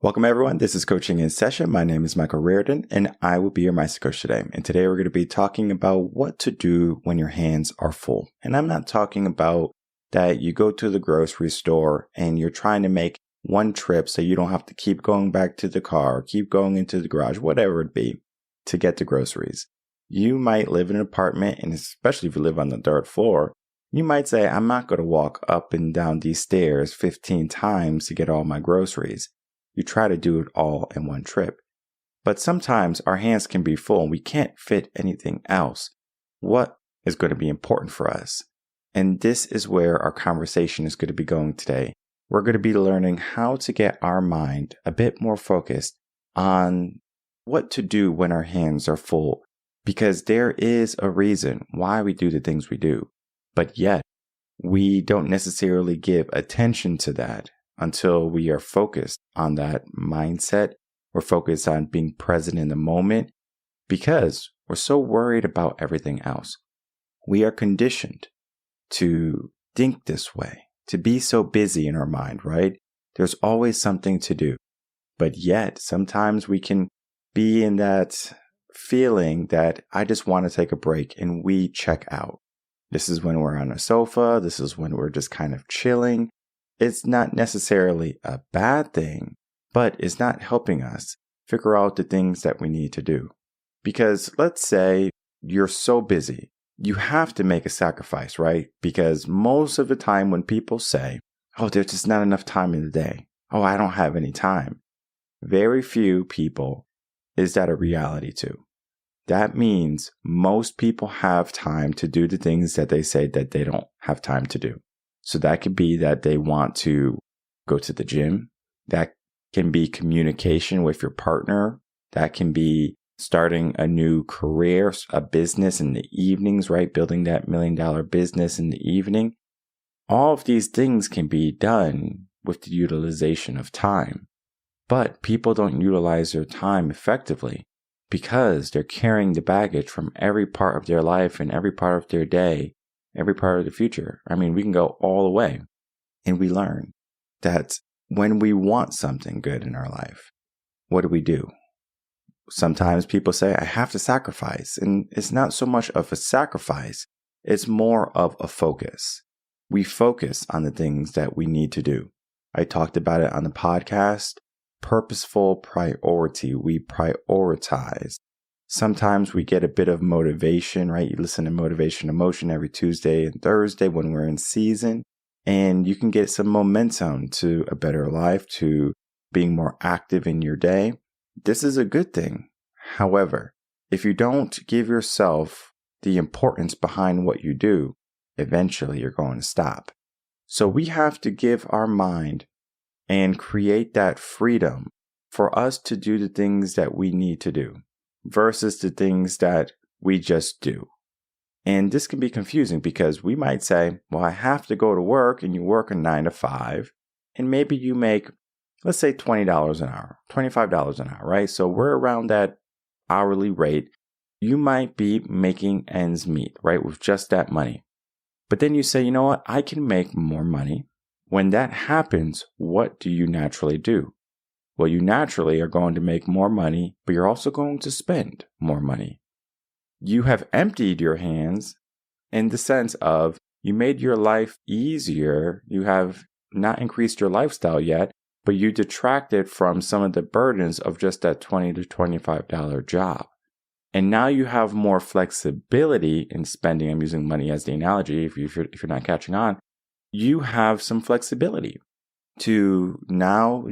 Welcome everyone, this is Coaching in Session. My name is Michael Rearden and I will be your mindset coach today. And today we're going to be talking about what to do when your hands are full. And I'm not talking about that you go to the grocery store and you're trying to make one trip so you don't have to keep going back to the car, keep going into the garage, whatever it be, to get the groceries. You might live in an apartment, and especially if you live on the third floor, you might say, I'm not going to walk up and down these stairs 15 times to get all my groceries. You try to do it all in one trip. But sometimes our hands can be full and we can't fit anything else. What is going to be important for us? And this is where our conversation is going to be going today. We're going to be learning how to get our mind a bit more focused on what to do when our hands are full. Because there is a reason why we do the things we do. But yet, we don't necessarily give attention to that until we are focused on that mindset. We're focused on being present in the moment because we're so worried about everything else. We are conditioned to think this way, to be so busy in our mind, right? There's always something to do. But yet, sometimes we can be in that feeling that I just want to take a break and we check out. This is when we're on a sofa. This is when we're just kind of chilling. It's not necessarily a bad thing, but it's not helping us figure out the things that we need to do. Because let's say you're so busy, you have to make a sacrifice, right? Because most of the time when people say, oh, there's just not enough time in the day. Oh, I don't have any time. Very few people is that a reality to. That means most people have time to do the things that they say that they don't have time to do. So that could be that they want to go to the gym. That can be communication with your partner. That can be starting a new career, a business in the evenings, right? Building that $1 million business in the evening. All of these things can be done with the utilization of time. But people don't utilize their time effectively because they're carrying the baggage from every part of their life and every part of their day, every part of the future. I mean, we can go all the way. And we learn that when we want something good in our life, what do? Sometimes people say, I have to sacrifice. And it's not so much of a sacrifice. It's more of a focus. We focus on the things that we need to do. I talked about it on the podcast. Purposeful priority. We prioritize. Sometimes we get a bit of motivation, right? You listen to Motivation Emotion every Tuesday and Thursday when we're in season, and you can get some momentum to a better life, to being more active in your day. This is a good thing. However, if you don't give yourself the importance behind what you do, eventually you're going to stop. So we have to give our mind and create that freedom for us to do the things that we need to do versus the things that we just do. And this can be confusing because we might say, well, I have to go to work, and you work a 9 to 5, and maybe you make, let's say $20 an hour, $25 an hour, right? So we're around that hourly rate. You might be making ends meet, right? With just that money. But then you say, you know what? I can make more money. When that happens, what do you naturally do? Well, you naturally are going to make more money, but you're also going to spend more money. You have emptied your hands in the sense of you made your life easier. You have not increased your lifestyle yet, but you detracted from some of the burdens of just that $20 to $25 job. And now you have more flexibility in spending. I'm using money as the analogy if you're not catching on. You have some flexibility to now,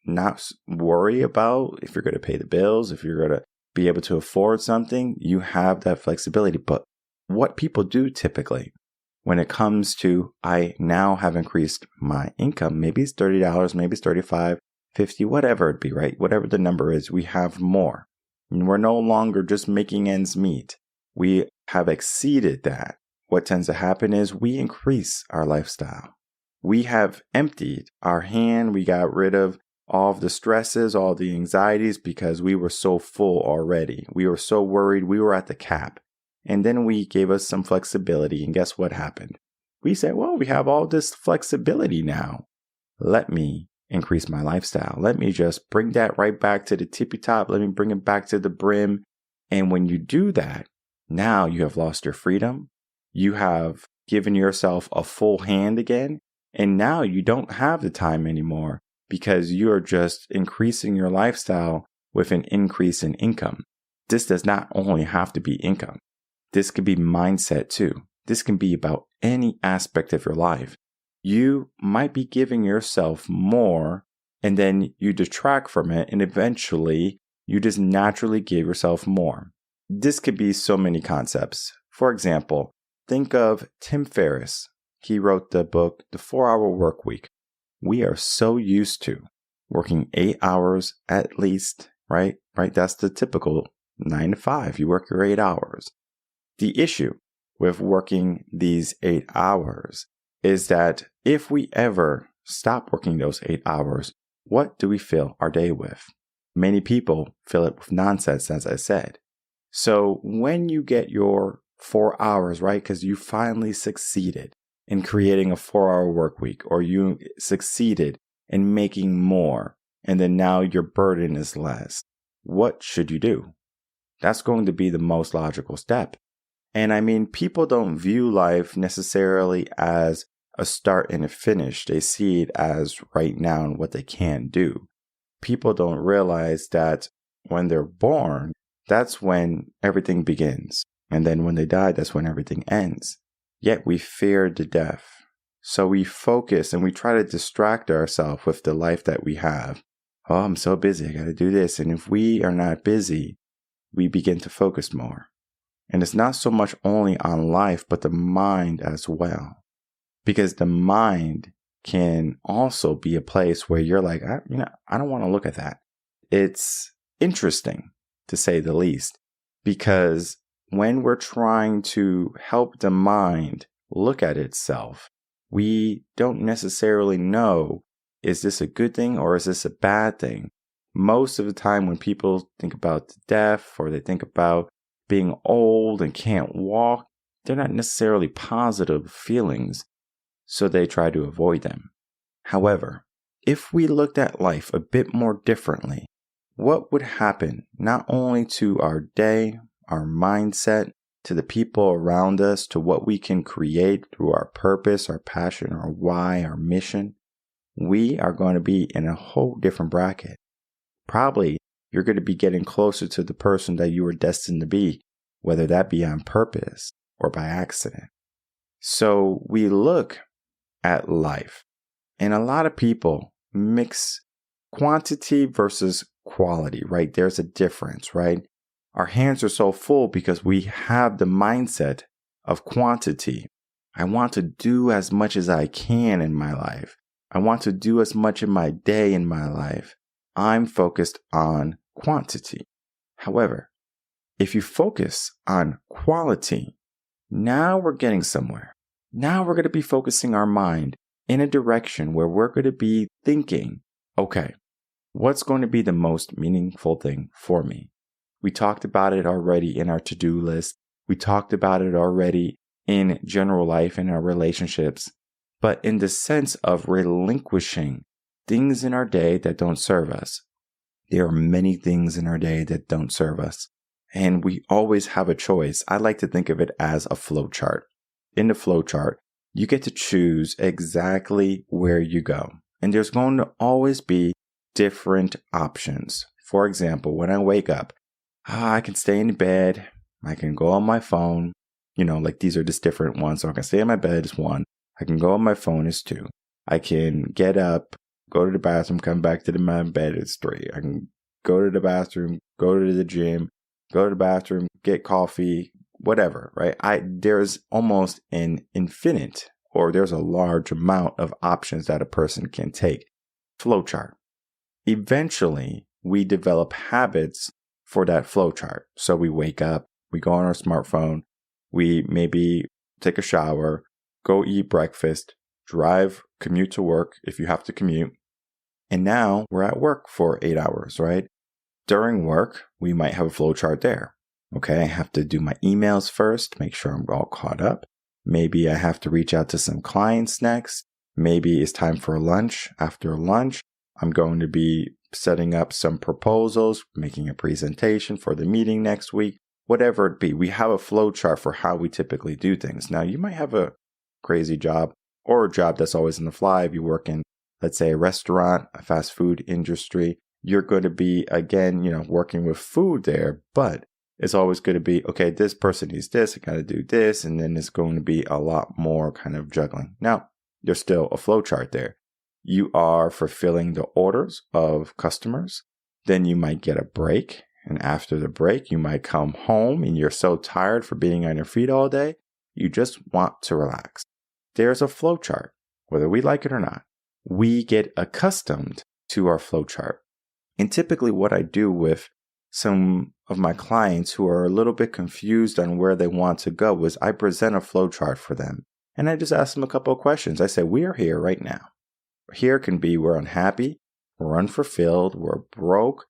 not worry about if you're going to pay the bills, if you're going to be able to afford something. You have that flexibility. But what people do typically when it comes to, I now have increased my income, maybe it's $30, maybe it's $35, $50, whatever it be, right? Whatever the number is, we have more. And we're no longer just making ends meet. We have exceeded that. What tends to happen is we increase our lifestyle. We have emptied our hand. We got rid of all of the stresses, all the anxieties because we were so full already. We were so worried. We were at the cap. And then we gave us some flexibility. And guess what happened? We said, well, we have all this flexibility now. Let me increase my lifestyle. Let me just bring that right back to the tippy top. Let me bring it back to the brim. And when you do that, now you have lost your freedom. You have given yourself a full hand again. And now you don't have the time anymore because you're just increasing your lifestyle with an increase in income. This does not only have to be income. This could be mindset too. This can be about any aspect of your life. You might be giving yourself more and then you detract from it, and eventually you just naturally give yourself more. This could be so many concepts. For example, think of Tim Ferriss. He wrote the book, The 4-Hour Work Week. We are so used to working 8 hours at least, right? That's the typical 9 to 5. You work your 8 hours. The issue with working these 8 hours is that if we ever stop working those 8 hours, what do we fill our day with? Many people fill it with nonsense, as I said. So when you get your 4 hours, right, because you finally succeeded in creating a 4-hour work week, or you succeeded in making more, and then now your burden is less, what should you do? That's going to be the most logical step. And I mean, people don't view life necessarily as a start and a finish. They see it as right now and what they can do. People don't realize that when they're born, that's when everything begins. And then when they die, that's when everything ends. Yet we fear the death. So we focus and we try to distract ourselves with the life that we have. Oh, I'm so busy. I got to do this. And if we are not busy, we begin to focus more. And it's not so much only on life, but the mind as well. Because the mind can also be a place where you're like, I don't want to look at that. It's interesting, to say the least, because when we're trying to help the mind look at itself, we don't necessarily know, is this a good thing or is this a bad thing? Most of the time when people think about death or they think about being old and can't walk, they're not necessarily positive feelings, so they try to avoid them. However, if we looked at life a bit more differently, what would happen not only to our day, our mindset, to the people around us, to what we can create through our purpose, our passion, our why, our mission? We are going to be in a whole different bracket. Probably you're going to be getting closer to the person that you were destined to be, whether that be on purpose or by accident. So we look at life, and a lot of people mix quantity versus quality, right? There's a difference, right? Our hands are so full because we have the mindset of quantity. I want to do as much as I can in my life. I want to do as much in my day in my life. I'm focused on quantity. However, if you focus on quality, now we're getting somewhere. Now we're going to be focusing our mind in a direction where we're going to be thinking, okay, what's going to be the most meaningful thing for me? We talked about it already in our to-do list. We talked about it already in general life and our relationships. But in the sense of relinquishing things in our day that don't serve us. There are many things in our day that don't serve us. And we always have a choice. I like to think of it as a flow chart. In the flow chart, you get to choose exactly where you go. And there's going to always be different options. For example, when I wake up, I can stay in bed. I can go on my phone. Like these are just different ones. So I can stay in my bed is one. I can go on my phone is 2. I can get up, go to the bathroom, come back to my bed is 3. I can go to the bathroom, go to the gym, go to the bathroom, get coffee, whatever, right? There's almost an infinite, or there's a large amount of options that a person can take. Flowchart. Eventually, we develop habits for that flowchart. So we wake up, we go on our smartphone, we maybe take a shower, go eat breakfast, drive, commute to work if you have to commute. And now we're at work for 8 hours, right? During work, we might have a flow chart there. Okay, I have to do my emails first, make sure I'm all caught up. Maybe I have to reach out to some clients next. Maybe it's time for lunch. After lunch, I'm going to be setting up some proposals, making a presentation for the meeting next week, whatever it be. We have a flow chart for how we typically do things. Now, you might have a crazy job or a job that's always on the fly. If you work in, let's say, a restaurant, a fast food industry, you're going to be, again, working with food there, but it's always going to be, okay, this person needs this, I got to do this, and then it's going to be a lot more kind of juggling. Now, there's still a flow chart there. You are fulfilling the orders of customers. Then you might get a break. And after the break, you might come home and you're so tired for being on your feet all day, you just want to relax. There's a flow chart, whether we like it or not. We get accustomed to our flow chart. And typically what I do with some of my clients who are a little bit confused on where they want to go is I present a flow chart for them. And I just ask them a couple of questions. I say, we are here right now. Here can be we're unhappy, we're unfulfilled, we're broke.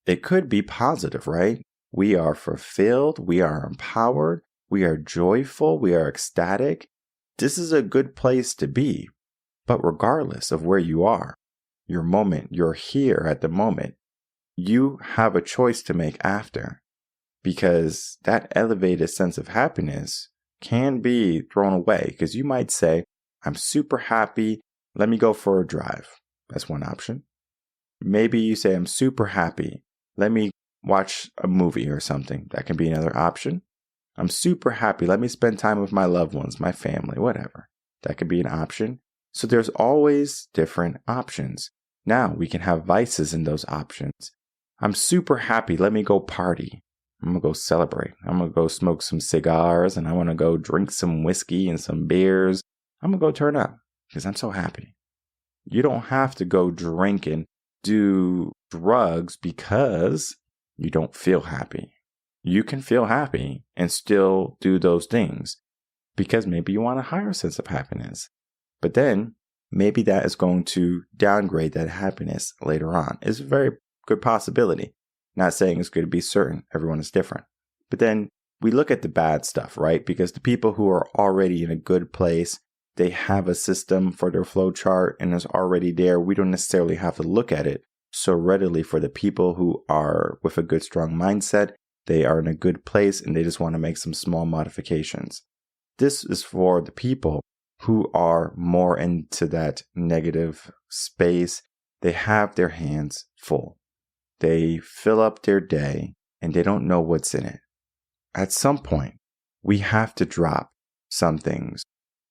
It could be positive, right? We are fulfilled, we are empowered, we are joyful, we are ecstatic. This is a good place to be. But regardless of where you are, your moment, you're here at the moment, you have a choice to make after. Because that elevated sense of happiness can be thrown away. Because you might say, I'm super happy, let me go for a drive. That's one option. Maybe you say, I'm super happy, let me watch a movie or something. That can be another option. I'm super happy, let me spend time with my loved ones, my family, whatever. That could be an option. So there's always different options. Now we can have vices in those options. I'm super happy, let me go party. I'm going to go celebrate. I'm going to go smoke some cigars and I want to go drink some whiskey and some beers. I'm going to go turn up because I'm so happy. You don't have to go drink and do drugs because you don't feel happy. You can feel happy and still do those things because maybe you want a higher sense of happiness. But then maybe that is going to downgrade that happiness later on. It's a very good possibility. Not saying it's going to be certain. Everyone is different. But then we look at the bad stuff, right? Because the people who are already in a good place, they have a system for their flow chart and it's already there. We don't necessarily have to look at it so readily. For the people who are with a good, strong mindset, they are in a good place and they just want to make some small modifications. This is for the people who are more into that negative space. They have their hands full. They fill up their day and they don't know what's in it. At some point, we have to drop some things.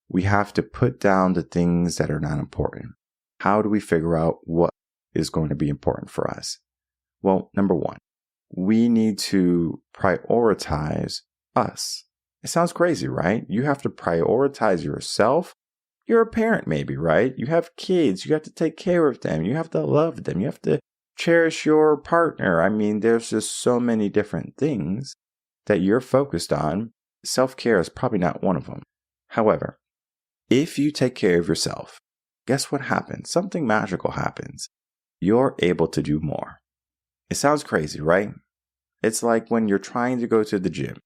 We have to put down the things that are not important. How do we figure out what is going to be important for us? Well, number one, we need to prioritize us. It sounds crazy, right? You have to prioritize yourself. You're a parent maybe, right? You have kids. You have to take care of them. You have to love them. You have to cherish your partner. I mean, there's just so many different things that you're focused on. Self-care is probably not one of them. However, if you take care of yourself, guess what happens? Something magical happens. You're able to do more. It sounds crazy, right? It's like when you're trying to go to the gym.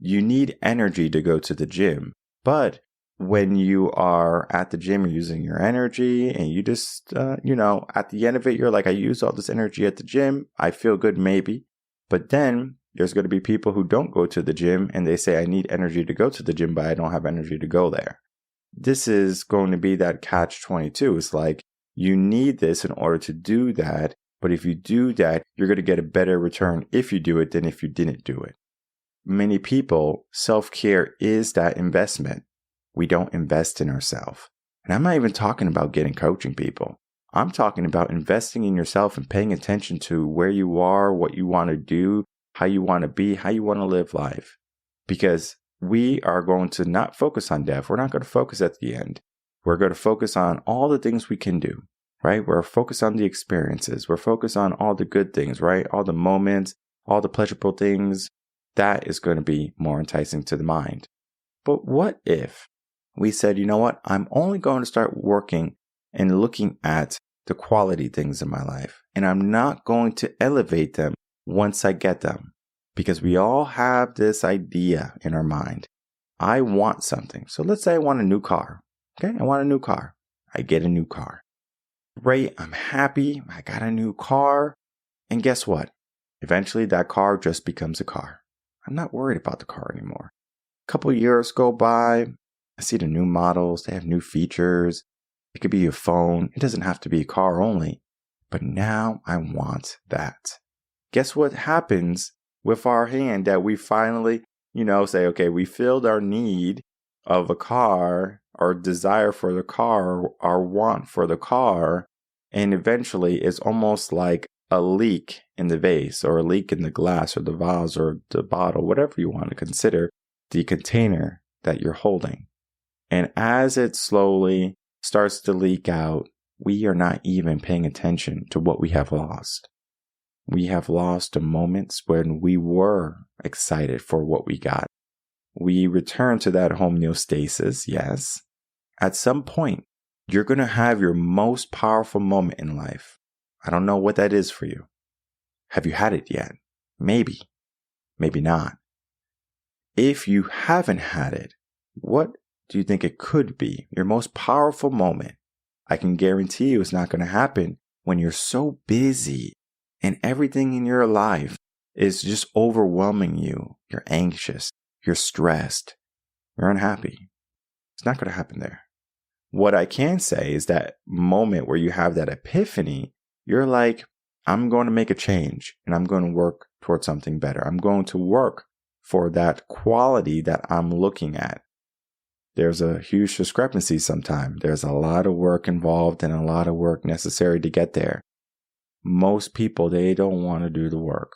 You need energy to go to the gym. But when you are at the gym, you're using your energy and you just, at the end of it, you're like, I used all this energy at the gym. I feel good maybe. But then there's going to be people who don't go to the gym and they say, I need energy to go to the gym, but I don't have energy to go there. This is going to be that catch-22. It's like you need this in order to do that. But if you do that, you're going to get a better return if you do it than if you didn't do it. Many people, self-care is that investment. We don't invest in ourselves. And I'm not even talking about getting coaching people. I'm talking about investing in yourself and paying attention to where you are, what you want to do, how you want to be, how you want to live life. Because we are going to not focus on death. We're not going to focus at the end. We're going to focus on all the things we can do, right? We're focused on the experiences. We're focused on all the good things, right? All the moments, all the pleasurable things. That is going to be more enticing to the mind. But what if we said, you know what? I'm only going to start working and looking at the quality things in my life. And I'm not going to elevate them once I get them. Because we all have this idea in our mind. I want something. So let's say I want a new car. Okay, I want a new car. I get a new car. Great, I'm happy, I got a new car. And guess what? Eventually that car just becomes a car. I'm not worried about the car anymore. A couple years go by, I see the new models, they have new features. It could be a phone, it doesn't have to be a car only. But now I want that. Guess what happens with our hand that we finally, say, okay, we filled our need of a car, our desire for the car, our want for the car, and eventually it's almost like a leak in the vase or a leak in the glass or the vase or the bottle, whatever you want to consider the container that you're holding. And as it slowly starts to leak out, we are not even paying attention to what we have lost. We have lost the moments when we were excited for what we got. We return to that homeostasis, yes. At some point, you're going to have your most powerful moment in life. I don't know what that is for you. Have you had it yet? Maybe. Maybe not. If you haven't had it, what do you think it could be? Your most powerful moment. I can guarantee you it's not going to happen when you're so busy and everything in your life is just overwhelming you. You're anxious. You're stressed. You're unhappy. It's not going to happen there. What I can say is that moment where you have that epiphany, you're like, I'm going to make a change and I'm going to work towards something better. I'm going to work for that quality that I'm looking at. There's a huge discrepancy sometimes. There's a lot of work involved and a lot of work necessary to get there. Most people, they don't want to do the work.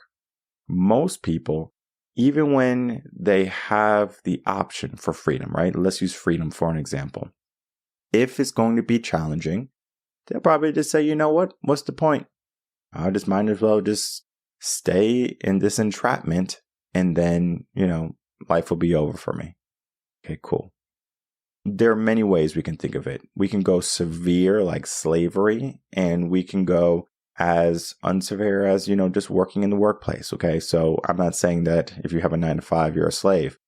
Most people, even when they have the option for freedom, right? Let's use freedom for an example. If it's going to be challenging, they'll probably just say, you know what? What's the point? I just might as well just stay in this entrapment and then, life will be over for me. Okay, cool. There are many ways we can think of it. We can go severe like slavery, and we can go as unsevere as, just working in the workplace. Okay, so I'm not saying that if you have a 9-to-5, you're a slave.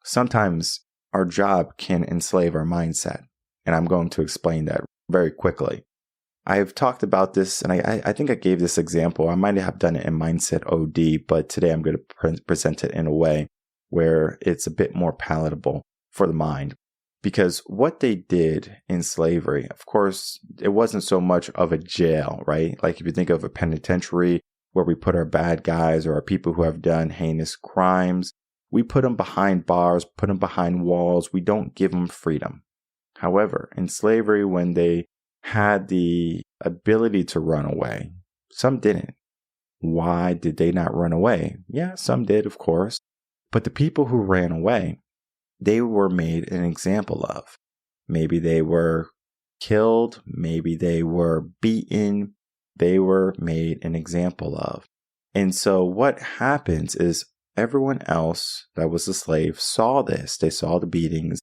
Sometimes our job can enslave our mindset. And I'm going to explain that very quickly. I've talked about this, and I think I gave this example. I might have done it in Mindset OD, but today I'm going to present it in a way where it's a bit more palatable for the mind. Because what they did in slavery, of course, it wasn't so much of a jail, right? Like if you think of a penitentiary where we put our bad guys or our people who have done heinous crimes, we put them behind bars, put them behind walls. We don't give them freedom. However, in slavery, when they had the ability to run away, some didn't. Why did they not run away? Yeah, some did, of course. But the people who ran away, they were made an example of. Maybe they were killed. Maybe they were beaten. They were made an example of. And so what happens is everyone else that was a slave saw this. They saw the beatings.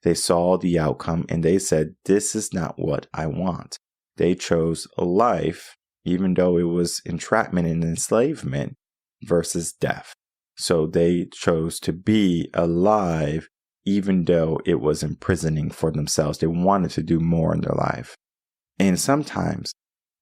They saw the outcome and they said, this is not what I want. They chose a life, even though it was entrapment and enslavement, versus death. So they chose to be alive, even though it was imprisoning for themselves. They wanted to do more in their life. And sometimes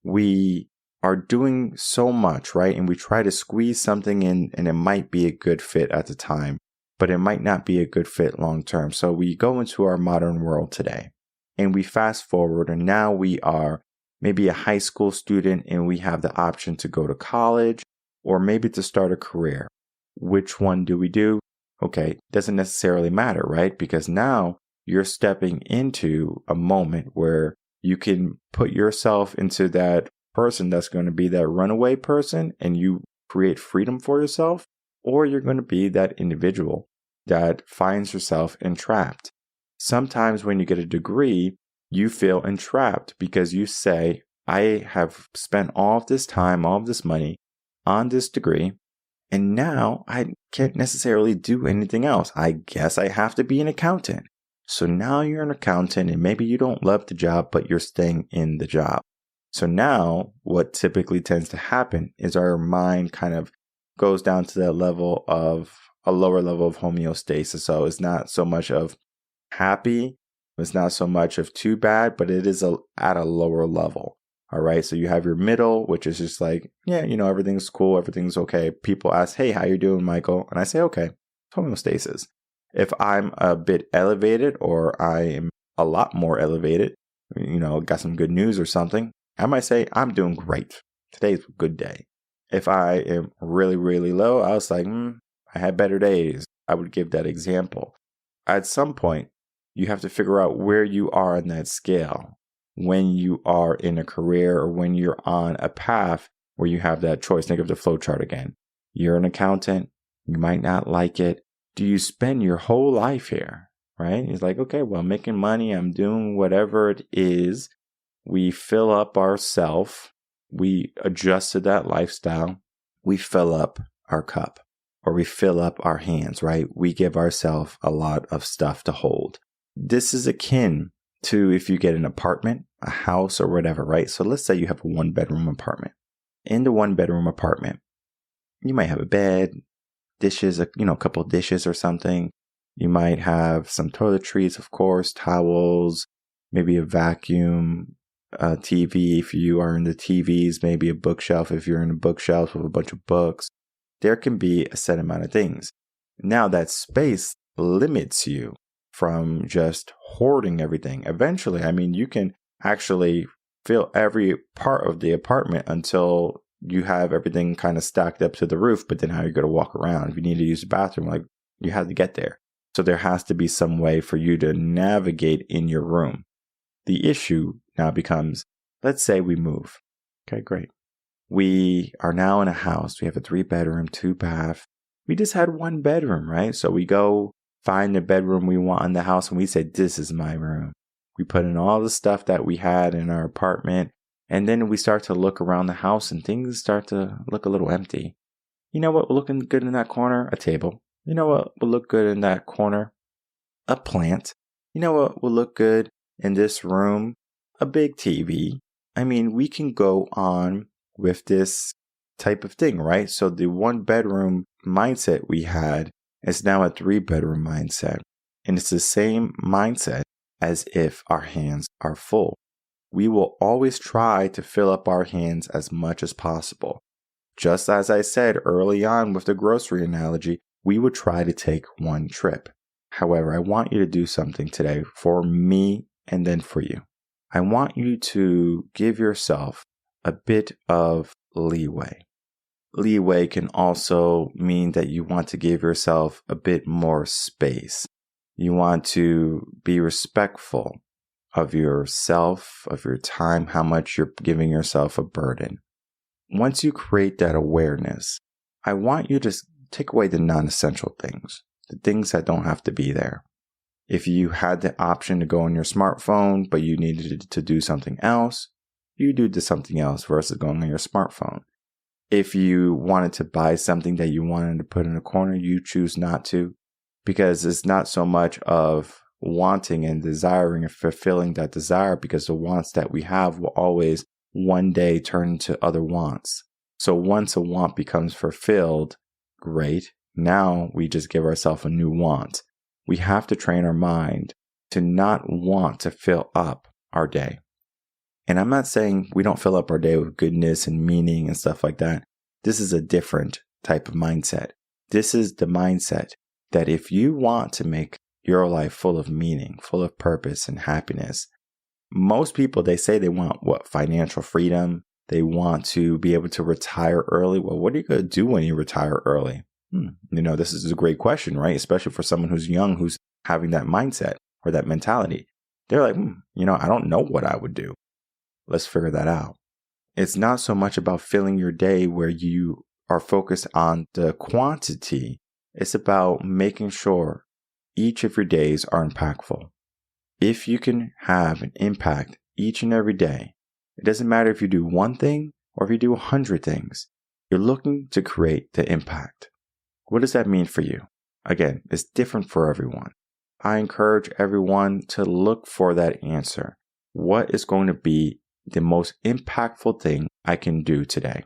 we are doing so much, right? And we try to squeeze something in and it might be a good fit at the time, but it might not be a good fit long term. So we go into our modern world today and we fast forward, and now we are maybe a high school student and we have the option to go to college or maybe to start a career. Which one do we do? Okay, doesn't necessarily matter, right? Because now you're stepping into a moment where you can put yourself into that person that's going to be that runaway person and you create freedom for yourself. Or you're going to be that individual that finds yourself entrapped. Sometimes when you get a degree, you feel entrapped because you say, I have spent all of this time, all of this money on this degree, and now I can't necessarily do anything else. I guess I have to be an accountant. So now you're an accountant and maybe you don't love the job, but you're staying in the job. So now what typically tends to happen is our mind kind of goes down to that level of a lower level of homeostasis. So it's not so much of happy. It's not so much of too bad, but it is at a lower level. All right. So you have your middle, which is just like, yeah, everything's cool. Everything's okay. People ask, hey, how you doing, Michael? And I say, okay, homeostasis. If I'm a bit elevated or I am a lot more elevated, got some good news or something, I might say, I'm doing great. Today's a good day. If I am really, really low, I was like, I had better days. I would give that example. At some point, you have to figure out where you are on that scale when you are in a career or when you're on a path where you have that choice. Think of the flow chart again. You're an accountant. You might not like it. Do you spend your whole life here? Right? It's like, okay, well, I'm making money. I'm doing whatever it is. We fill up ourself. We adjust to that lifestyle. We fill up our cup or we fill up our hands, right? We give ourselves a lot of stuff to hold. This is akin to if you get an apartment, a house or whatever, right? So let's say you have a 1-bedroom apartment. In the 1-bedroom apartment, you might have a bed, dishes, a couple of dishes or something. You might have some toiletries, of course, towels, maybe a vacuum, a TV if you are into TVs, maybe a bookshelf if you're in a bookshelf with a bunch of books. There can be a set amount of things. Now that space limits you from just hoarding everything. Eventually, you can actually fill every part of the apartment until you have everything kind of stacked up to the roof, but then how are you going to walk around? If you need to use the bathroom, you have to get there. So there has to be some way for you to navigate in your room. The issue now becomes, let's say we move. Okay, great. We are now in a house. We have a 3-bedroom, 2-bath. We just had 1 bedroom, right? So we go find the bedroom we want in the house and we say, this is my room. We put in all the stuff that we had in our apartment. And then we start to look around the house and things start to look a little empty. You know what will look good in that corner? A table. You know what will look good in that corner? A plant. You know what will look good in this room? A big TV. We can go on with this type of thing, right? So the 1-bedroom mindset we had is now a 3-bedroom mindset. And it's the same mindset as if our hands are full. We will always try to fill up our hands as much as possible. Just as I said early on with the grocery analogy, we would try to take 1 trip. However, I want you to do something today for me and then for you. I want you to give yourself a bit of leeway. Leeway can also mean that you want to give yourself a bit more space. You want to be respectful of yourself, of your time, how much you're giving yourself a burden. Once you create that awareness, I want you to take away the non-essential things, the things that don't have to be there. If you had the option to go on your smartphone, but you needed to do something else, you do something else versus going on your smartphone. If you wanted to buy something that you wanted to put in a corner, you choose not to, because it's not so much of wanting and desiring and fulfilling that desire, because the wants that we have will always one day turn into other wants. So once a want becomes fulfilled, great. Now we just give ourselves a new want. We have to train our mind to not want to fill up our day. And I'm not saying we don't fill up our day with goodness and meaning and stuff like that. This is a different type of mindset. This is the mindset that if you want to make your life full of meaning, full of purpose and happiness, most people, they say they want financial freedom. They want to be able to retire early. Well, what are you going to do when you retire early? This is a great question, right? Especially for someone who's young, who's having that mindset or that mentality. They're like, I don't know what I would do. Let's figure that out. It's not so much about filling your day where you are focused on the quantity. It's about making sure each of your days are impactful. If you can have an impact each and every day, it doesn't matter if you do 1 thing or if you do 100 things, you're looking to create the impact. What does that mean for you? Again, it's different for everyone. I encourage everyone to look for that answer. What is going to be the most impactful thing I can do today?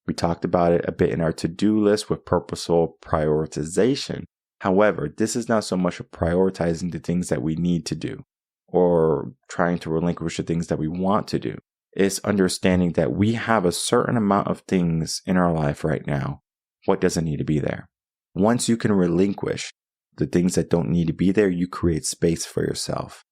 We talked about it a bit in our to-do list with purposeful prioritization. However, this is not so much of prioritizing the things that we need to do or trying to relinquish the things that we want to do. is understanding that we have a certain amount of things in our life right now. What doesn't need to be there? Once you can relinquish the things that don't need to be there, you create space for yourself.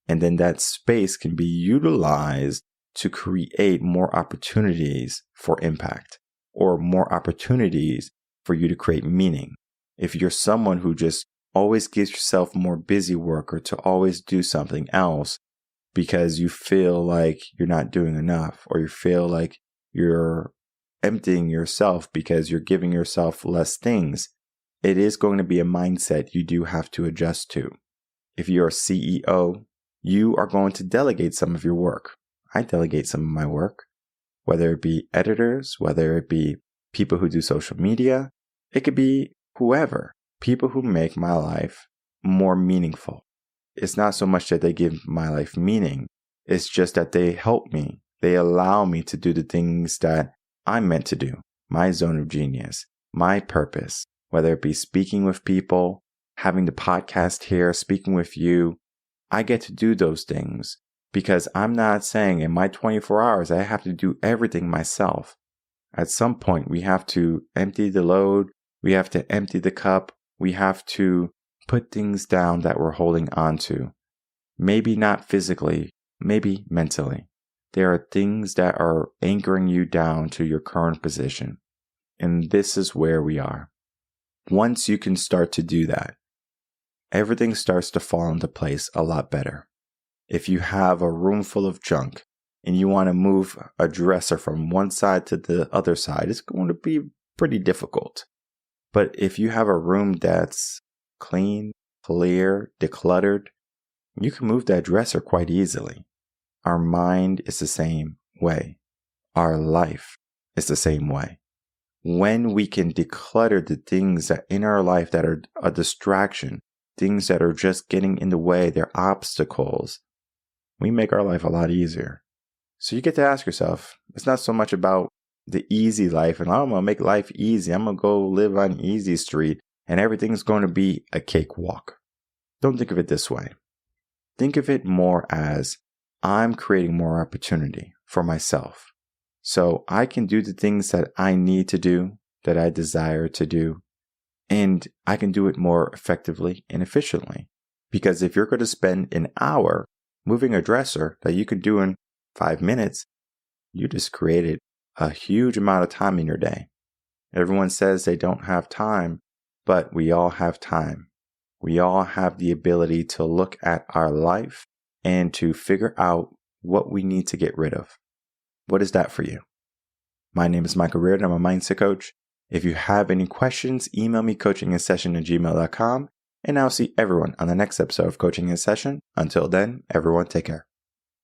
And then that space can be utilized to create more opportunities for impact or more opportunities for you to create meaning. If you're someone who just always gives yourself more busy work or to always do something else because you feel like you're not doing enough, or you feel like you're emptying yourself because you're giving yourself less things, it is going to be a mindset you do have to adjust to. If you're a CEO, you are going to delegate some of your work. I delegate some of my work, whether it be editors, whether it be people who do social media. It could be whoever, people who make my life more meaningful. It's not so much that they give my life meaning. It's just that they help me. They allow me to do the things that I'm meant to do, my zone of genius, my purpose, whether it be speaking with people, having the podcast here, speaking with you. I get to do those things because I'm not saying in my 24 hours I have to do everything myself. At some point, we have to empty the load. We have to empty the cup. We have to put things down that we're holding on to. Maybe not physically, maybe mentally. There are things that are anchoring you down to your current position. And this is where we are. Once you can start to do that, everything starts to fall into place a lot better. If you have a room full of junk and you want to move a dresser from one side to the other side, it's going to be pretty difficult. But if you have a room that's clean, clear, decluttered, you can move that dresser quite easily. Our mind is the same way. Our life is the same way. When we can declutter the things that in our life that are a distraction, things that are just getting in the way, they're obstacles, we make our life a lot easier. So you get to ask yourself, it's not so much about the easy life and I'm going to make life easy. I'm going to go live on easy street and everything's going to be a cakewalk. Don't think of it this way. Think of it more as I'm creating more opportunity for myself. So I can do the things that I need to do, that I desire to do, and I can do it more effectively and efficiently. Because if you're going to spend an hour moving a dresser that you could do in 5 minutes, you just created a huge amount of time in your day. Everyone says they don't have time, but we all have time. We all have the ability to look at our life and to figure out what we need to get rid of. What is that for you? My name is Michael Rearden. I'm a mindset coach. If you have any questions, email me coachinginsession@gmail.com, and I'll see everyone on the next episode of Coaching in Session. Until then, everyone take care.